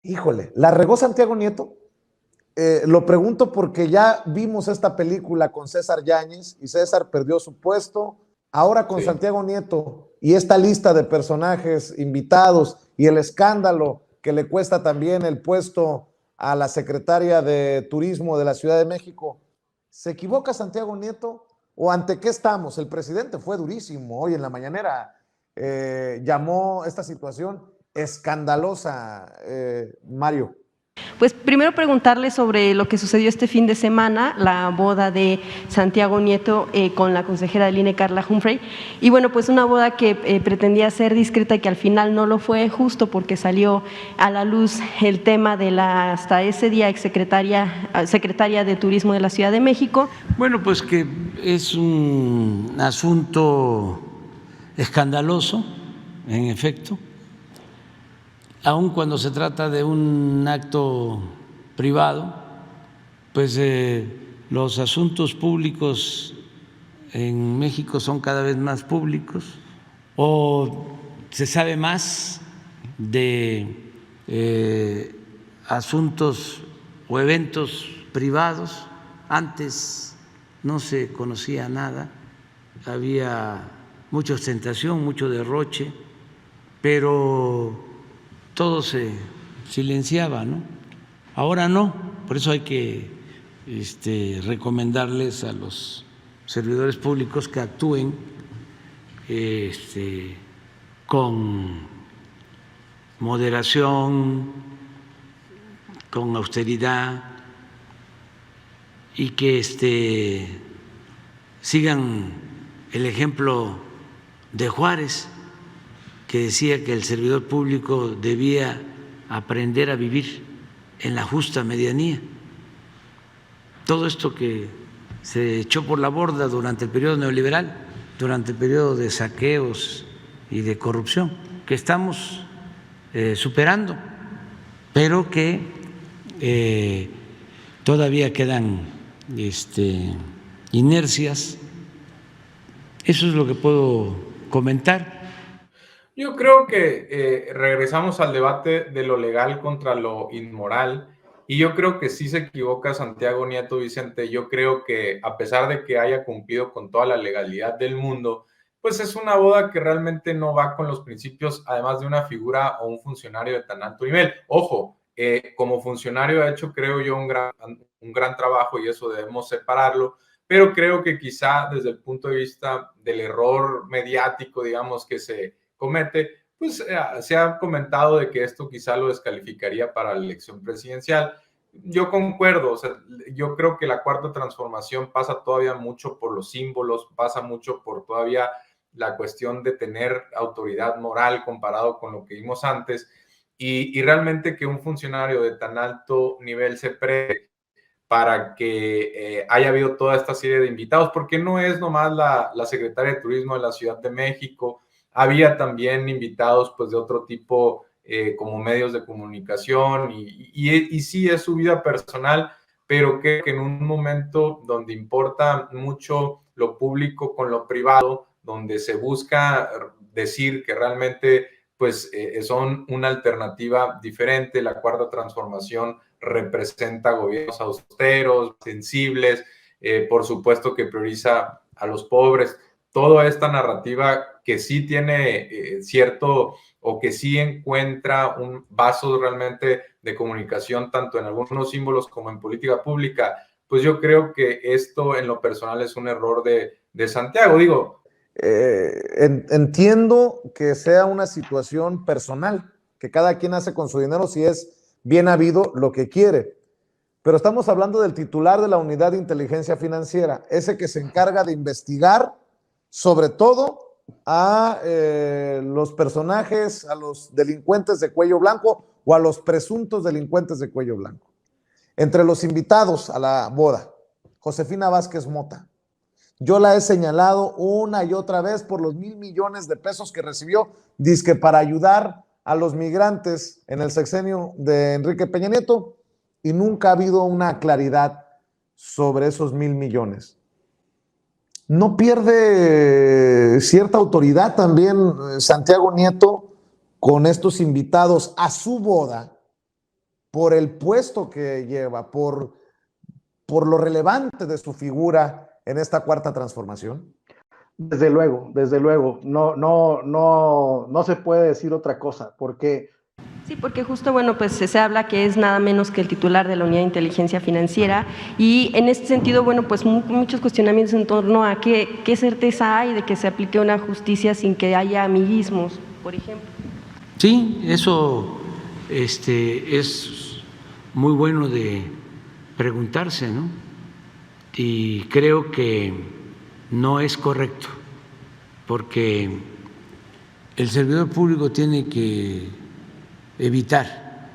Híjole, ¿la regó Santiago Nieto? Lo pregunto porque ya vimos esta película con César Yáñez y César perdió su puesto. Ahora con Sí. Santiago Nieto y esta lista de personajes invitados y el escándalo que le cuesta también el puesto a la secretaria de Turismo de la Ciudad de México, ¿se equivoca Santiago Nieto? ¿O ante qué estamos? El presidente fue durísimo hoy en la mañanera, llamó esta situación escandalosa, Mario. Pues primero preguntarle sobre lo que sucedió este fin de semana, la boda de Santiago Nieto con la consejera del INE, Carla Humphrey. Y bueno, pues una boda que pretendía ser discreta y que al final no lo fue, justo porque salió a la luz el tema de la hasta ese día secretaria de Turismo de la Ciudad de México. Bueno, pues que es un asunto escandaloso, en efecto, aun cuando se trata de un acto privado, pues los asuntos públicos en México son cada vez más públicos, o se sabe más de asuntos o eventos privados. Antes no se conocía nada, había mucha ostentación, mucho derroche, pero todo se silenciaba, ¿no? Ahora no, por eso hay que recomendarles a los servidores públicos que actúen con moderación, con austeridad y que sigan el ejemplo de Juárez, que decía que el servidor público debía aprender a vivir en la justa medianía. Todo esto que se echó por la borda durante el periodo neoliberal, durante el periodo de saqueos y de corrupción, que estamos superando, pero que todavía quedan inercias. Eso es lo que puedo comentar. Yo creo que regresamos al debate de lo legal contra lo inmoral, y yo creo que sí se equivoca Santiago Nieto, Vicente. Yo creo que a pesar de que haya cumplido con toda la legalidad del mundo, pues es una boda que realmente no va con los principios, además de una figura o un funcionario de tan alto nivel. Ojo, como funcionario ha hecho, creo yo, un gran trabajo, y eso debemos separarlo, pero creo que quizá desde el punto de vista del error mediático, digamos, que se comete, pues se ha comentado de que esto quizá lo descalificaría para la elección presidencial. Yo concuerdo, o sea, yo creo que la cuarta transformación pasa todavía mucho por los símbolos, pasa mucho por todavía la cuestión de tener autoridad moral comparado con lo que vimos antes, y realmente que un funcionario de tan alto nivel se preste para que haya habido toda esta serie de invitados, porque no es nomás la secretaria de Turismo de la Ciudad de México, había también invitados pues de otro tipo, como medios de comunicación, y sí es su vida personal, pero que en un momento donde importa mucho lo público con lo privado, donde se busca decir que realmente pues son una alternativa diferente. La cuarta transformación representa gobiernos austeros, sensibles, por supuesto que prioriza a los pobres. Toda esta narrativa que sí tiene cierto, o que sí encuentra un vaso realmente de comunicación, tanto en algunos símbolos como en política pública, pues yo creo que esto en lo personal es un error de Santiago. Digo, entiendo que sea una situación personal, que cada quien hace con su dinero si es bien habido lo que quiere. Pero estamos hablando del titular de la Unidad de Inteligencia Financiera, ese que se encarga de investigar sobre todo a los personajes, a los delincuentes de cuello blanco o a los presuntos delincuentes de cuello blanco. Entre los invitados a la boda, Josefina Vázquez Mota. Yo la he señalado una y otra vez por los $1,000 millones que recibió, dizque para ayudar a los migrantes en el sexenio de Enrique Peña Nieto, y nunca ha habido una claridad sobre esos $1,000 millones. ¿No pierde cierta autoridad también Santiago Nieto con estos invitados a su boda, por el puesto que lleva, por lo relevante de su figura en esta cuarta transformación? Desde luego, no se puede decir otra cosa, porque... Sí, porque justo, bueno, pues se habla que es nada menos que el titular de la Unidad de Inteligencia Financiera, y en este sentido, bueno, pues muchos cuestionamientos en torno a qué certeza hay de que se aplique una justicia sin que haya amiguismos, por ejemplo. Sí, eso es muy bueno de preguntarse, ¿no? Y creo que no es correcto, porque el servidor público tiene que evitar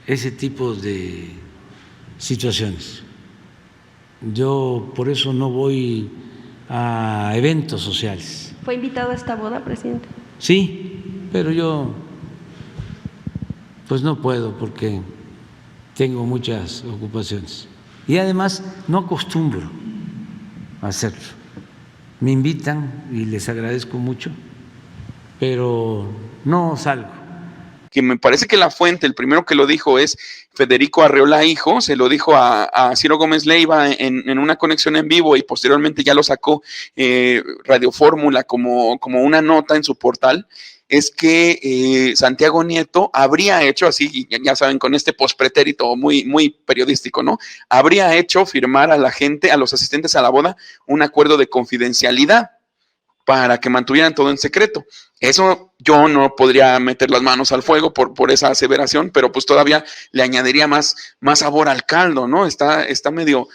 ese tipo de situaciones. Yo por eso no voy a eventos sociales. ¿Fue invitado a esta boda, presidente? Sí, pero yo pues no puedo porque tengo muchas ocupaciones y además no acostumbro a hacerlo. Me invitan y les agradezco mucho, pero no salgo. Que me parece que la fuente, el primero que lo dijo es Federico Arreola Hijo, se lo dijo a Ciro Gómez Leiva en una conexión en vivo, y posteriormente ya lo sacó Radio Fórmula como una nota en su portal. Es que Santiago Nieto habría hecho, así ya saben, con este pospretérito muy periodístico, ¿no? Habría hecho firmar a la gente, a los asistentes a la boda, un acuerdo de confidencialidad para que mantuvieran todo en secreto. Eso yo no podría meter las manos al fuego por esa aseveración, pero pues todavía le añadiría más sabor al caldo, ¿no? Está medio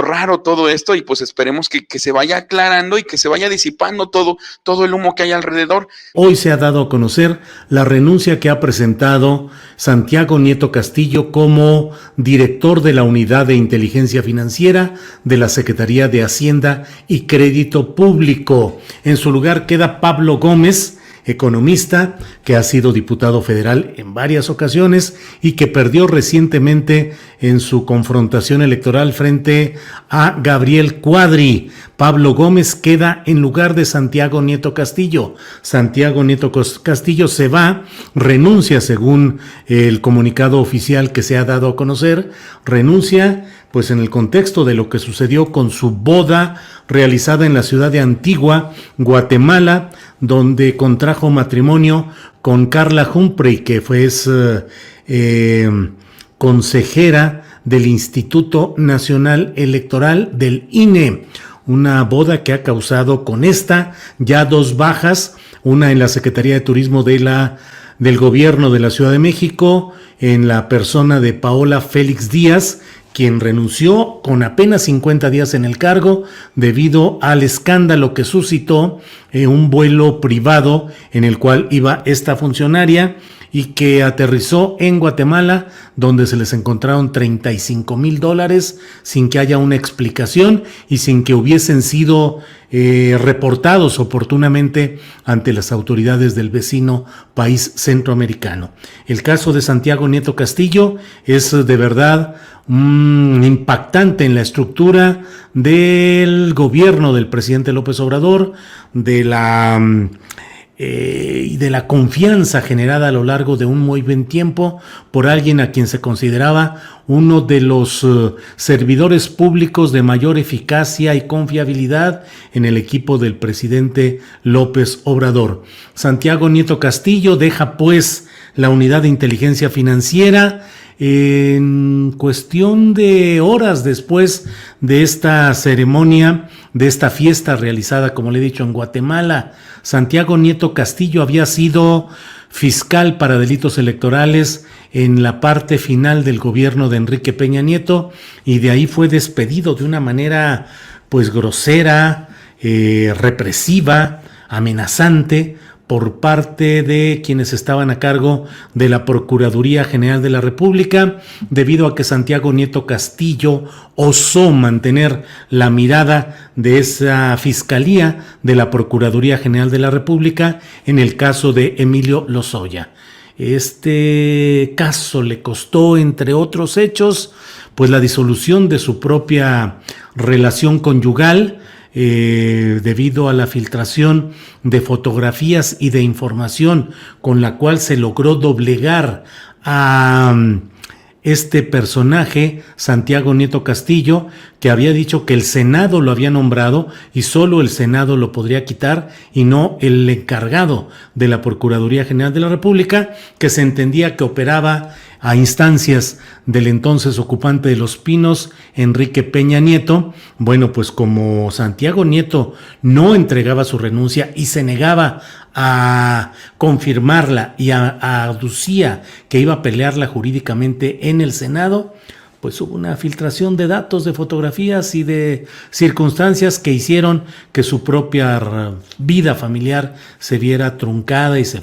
raro todo esto, y pues esperemos que se vaya aclarando y que se vaya disipando todo el humo que hay alrededor. Hoy se ha dado a conocer la renuncia que ha presentado Santiago Nieto Castillo como director de la Unidad de Inteligencia Financiera de la Secretaría de Hacienda y Crédito Público. En su lugar queda Pablo Gómez, economista que ha sido diputado federal en varias ocasiones y que perdió recientemente en su confrontación electoral frente a Gabriel Cuadri. Pablo Gómez queda en lugar de Santiago Nieto Castillo. Santiago Nieto Castillo se va, renuncia según el comunicado oficial que se ha dado a conocer, renuncia pues en el contexto de lo que sucedió con su boda realizada en la ciudad de Antigua, Guatemala, donde contrajo matrimonio con Carla Humphrey, que fue consejera del Instituto Nacional Electoral del INE. Una boda que ha causado con esta ya 2 bajas, una en la Secretaría de Turismo del Gobierno de la Ciudad de México, en la persona de Paola Félix Díaz, quien renunció con apenas 50 días en el cargo debido al escándalo que suscitó un vuelo privado en el cual iba esta funcionaria y que aterrizó en Guatemala, donde se les encontraron $35,000 sin que haya una explicación y sin que hubiesen sido reportados oportunamente ante las autoridades del vecino país centroamericano. El caso de Santiago Nieto Castillo es de verdad impactante en la estructura del gobierno del presidente López Obrador, de la confianza generada a lo largo de un muy buen tiempo por alguien a quien se consideraba uno de los servidores públicos de mayor eficacia y confiabilidad en el equipo del presidente López Obrador. Santiago Nieto Castillo deja pues la Unidad de Inteligencia Financiera en cuestión de horas después de esta ceremonia, de esta fiesta realizada, como le he dicho, en Guatemala. Santiago Nieto Castillo había sido fiscal para delitos electorales en la parte final del gobierno de Enrique Peña Nieto, y de ahí fue despedido de una manera pues grosera, represiva, amenazante, por parte de quienes estaban a cargo de la Procuraduría General de la República, debido a que Santiago Nieto Castillo osó mantener la mirada de esa Fiscalía de la Procuraduría General de la República en el caso de Emilio Lozoya. Este caso le costó, entre otros hechos, pues la disolución de su propia relación conyugal, debido a la filtración de fotografías y de información con la cual se logró doblegar a este personaje, Santiago Nieto Castillo, que había dicho que el Senado lo había nombrado y solo el Senado lo podría quitar y no el encargado de la Procuraduría General de la República, que se entendía que operaba a instancias del entonces ocupante de Los Pinos, Enrique Peña Nieto. Bueno, pues como Santiago Nieto no entregaba su renuncia y se negaba a confirmarla y aducía que iba a pelearla jurídicamente en el Senado, pues hubo una filtración de datos, de fotografías y de circunstancias que hicieron que su propia vida familiar se viera truncada y se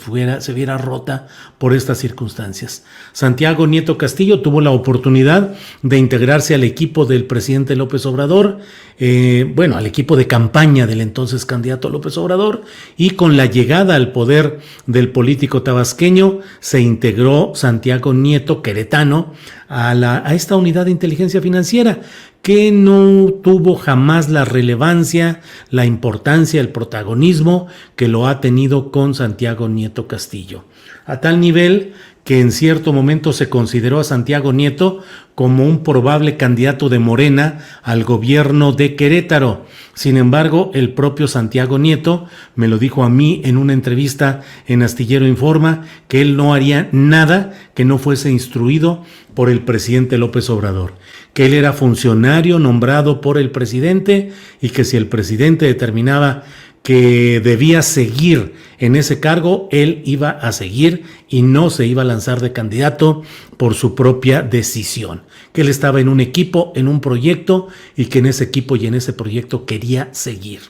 viera rota por estas circunstancias. Santiago Nieto Castillo tuvo la oportunidad de integrarse al equipo del presidente López Obrador, al equipo de campaña del entonces candidato López Obrador, y con la llegada al poder del político tabasqueño se integró Santiago Nieto, queretano, a esta unidad de inteligencia financiera, que no tuvo jamás la relevancia, la importancia, el protagonismo que lo ha tenido con Santiago Nieto Castillo. A tal nivel que en cierto momento se consideró a Santiago Nieto como un probable candidato de Morena al gobierno de Querétaro. Sin embargo, el propio Santiago Nieto me lo dijo a mí en una entrevista en Astillero Informa, que él no haría nada que no fuese instruido por el presidente López Obrador, que él era funcionario nombrado por el presidente y que si el presidente determinaba que debía seguir en ese cargo, él iba a seguir y no se iba a lanzar de candidato por su propia decisión, que él estaba en un equipo, en un proyecto, y que en ese equipo y en ese proyecto quería seguir.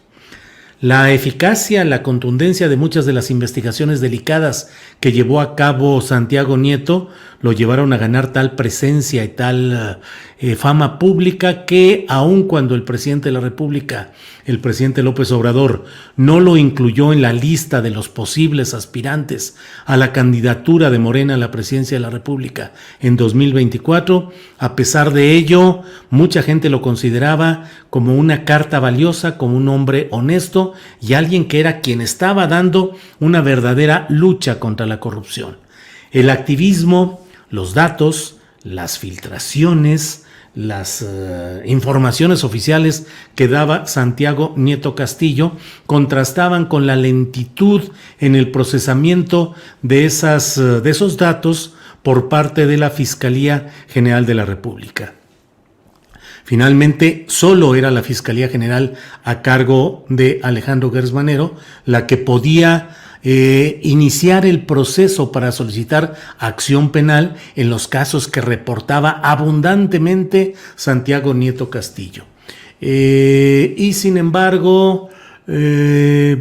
La eficacia, la contundencia de muchas de las investigaciones delicadas que llevó a cabo Santiago Nieto lo llevaron a ganar tal presencia y tal fama pública que aun cuando el presidente de la República, el presidente López Obrador, no lo incluyó en la lista de los posibles aspirantes a la candidatura de Morena a la presidencia de la República en 2024, a pesar de ello, mucha gente lo consideraba como una carta valiosa, como un hombre honesto y alguien que era quien estaba dando una verdadera lucha contra la corrupción. El activismo, los datos, las filtraciones, las informaciones oficiales que daba Santiago Nieto Castillo contrastaban con la lentitud en el procesamiento de esos datos por parte de la Fiscalía General de la República. Finalmente, solo era la Fiscalía General a cargo de Alejandro Gertz Manero la que podía iniciar el proceso para solicitar acción penal en los casos que reportaba abundantemente Santiago Nieto Castillo. Y sin embargo,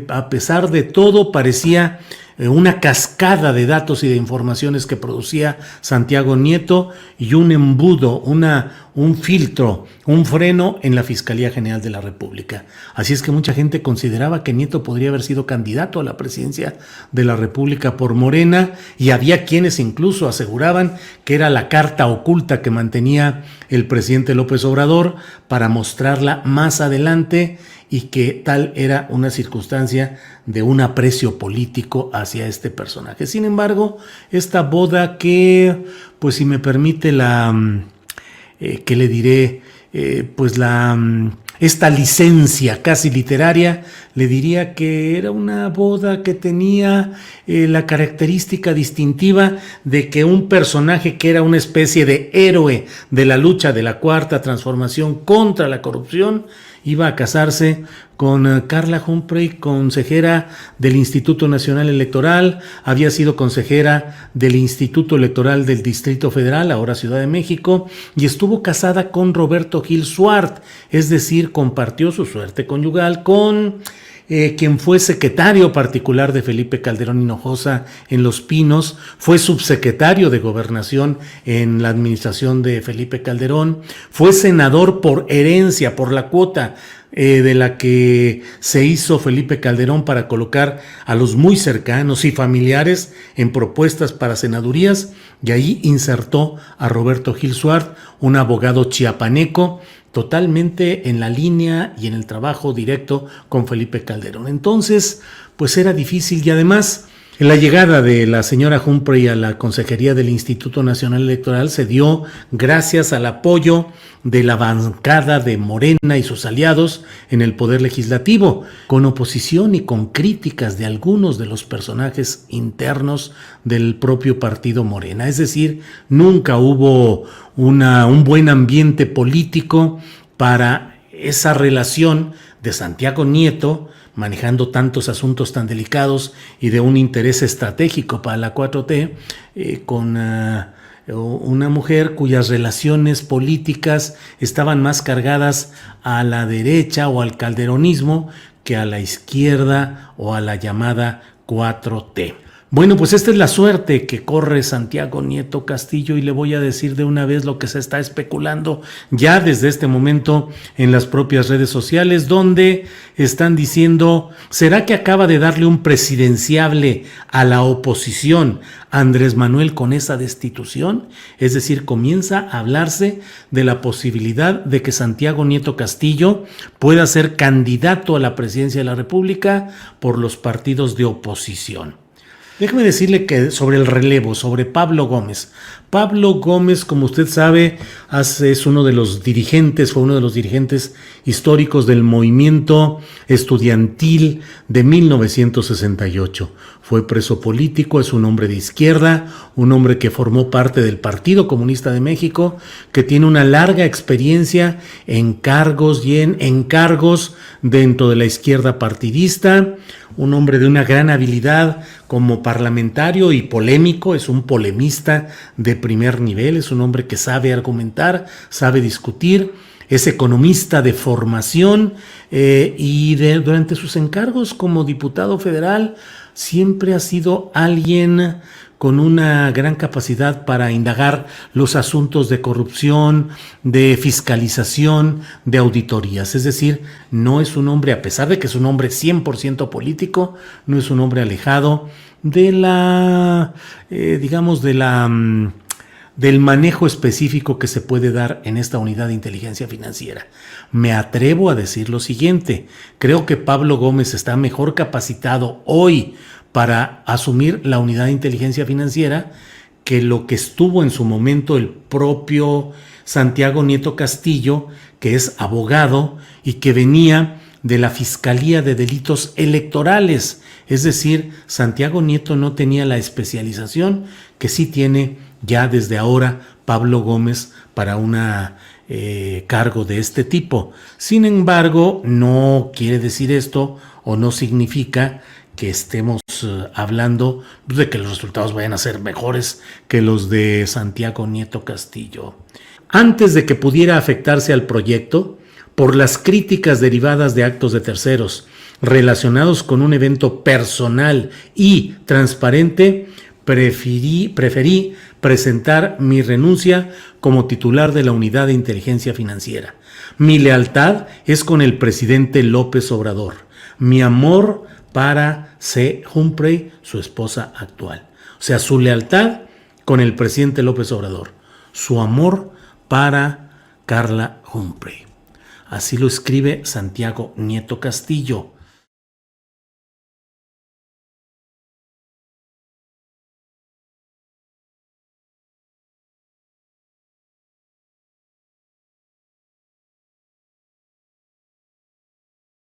a pesar de todo, parecía una cascada de datos y de informaciones que producía Santiago Nieto y un embudo, un filtro, un freno en la Fiscalía General de la República. Así es que mucha gente consideraba que Nieto podría haber sido candidato a la presidencia de la República por Morena, y había quienes incluso aseguraban que era la carta oculta que mantenía el presidente López Obrador para mostrarla más adelante, y que tal era una circunstancia de un aprecio político hacia este personaje. Sin embargo, esta boda que, pues si me permite ¿qué le diré? Esta licencia casi literaria, le diría que era una boda que tenía la característica distintiva de que un personaje que era una especie de héroe de la lucha de la Cuarta Transformación contra la corrupción iba a casarse con Carla Humphrey, consejera del Instituto Nacional Electoral, había sido consejera del Instituto Electoral del Distrito Federal, ahora Ciudad de México, y estuvo casada con Roberto Gil Suart, es decir, compartió su suerte conyugal con quien fue secretario particular de Felipe Calderón Hinojosa en Los Pinos, fue subsecretario de Gobernación en la administración de Felipe Calderón, fue senador por herencia, por la cuota de la que se hizo Felipe Calderón para colocar a los muy cercanos y familiares en propuestas para senadurías, y ahí insertó a Roberto Gil Suart, un abogado chiapaneco, totalmente en la línea y en el trabajo directo con Felipe Calderón. Entonces, pues era difícil, y además La llegada de la señora Humphrey a la consejería del Instituto Nacional Electoral se dio gracias al apoyo de la bancada de Morena y sus aliados en el Poder Legislativo, con oposición y con críticas de algunos de los personajes internos del propio partido Morena. Es decir, nunca hubo un buen ambiente político para esa relación de Santiago Nieto, manejando tantos asuntos tan delicados y de un interés estratégico para la 4T, con una mujer cuyas relaciones políticas estaban más cargadas a la derecha o al calderonismo que a la izquierda o a la llamada 4T. Bueno, pues esta es la suerte que corre Santiago Nieto Castillo, y le voy a decir de una vez lo que se está especulando ya desde este momento en las propias redes sociales, donde están diciendo: ¿será que acaba de darle un presidenciable a la oposición Andrés Manuel con esa destitución? Es decir, comienza a hablarse de la posibilidad de que Santiago Nieto Castillo pueda ser candidato a la presidencia de la República por los partidos de oposición. Déjeme decirle que sobre el relevo, sobre Pablo Gómez. Pablo Gómez, como usted sabe, es uno de los dirigentes, fue uno de los dirigentes históricos del movimiento estudiantil de 1968. Fue preso político, es un hombre de izquierda, un hombre que formó parte del Partido Comunista de México, que tiene una larga experiencia en cargos y en encargos dentro de la izquierda partidista, un hombre de una gran habilidad como parlamentario y polémico, es un polemista de primer nivel, es un hombre que sabe argumentar, sabe discutir, es economista de formación y durante sus encargos como diputado federal siempre ha sido alguien con una gran capacidad para indagar los asuntos de corrupción, de fiscalización, de auditorías. Es decir, no es un hombre, a pesar de que es un hombre 100% político, no es un hombre alejado de la, del manejo específico que se puede dar en esta unidad de inteligencia financiera. Me atrevo a decir lo siguiente: creo que Pablo Gómez está mejor capacitado hoy para asumir la unidad de inteligencia financiera que lo que estuvo en su momento el propio Santiago Nieto Castillo, que es abogado y que venía de la Fiscalía de Delitos Electorales. Es decir, Santiago Nieto no tenía la especialización que sí tiene ya desde ahora Pablo Gómez para un cargo de este tipo. Sin embargo, no quiere decir esto o no significa que estemos hablando de que los resultados vayan a ser mejores que los de Santiago Nieto Castillo. Antes de que pudiera afectarse al proyecto, por las críticas derivadas de actos de terceros relacionados con un evento personal y transparente, preferí presentar mi renuncia como titular de la Unidad de Inteligencia Financiera. Mi lealtad es con el presidente López Obrador. Mi amor para C. Humphrey, su esposa actual. O sea, su lealtad con el presidente López Obrador. Su amor para Carla Humphrey. Así lo escribe Santiago Nieto Castillo.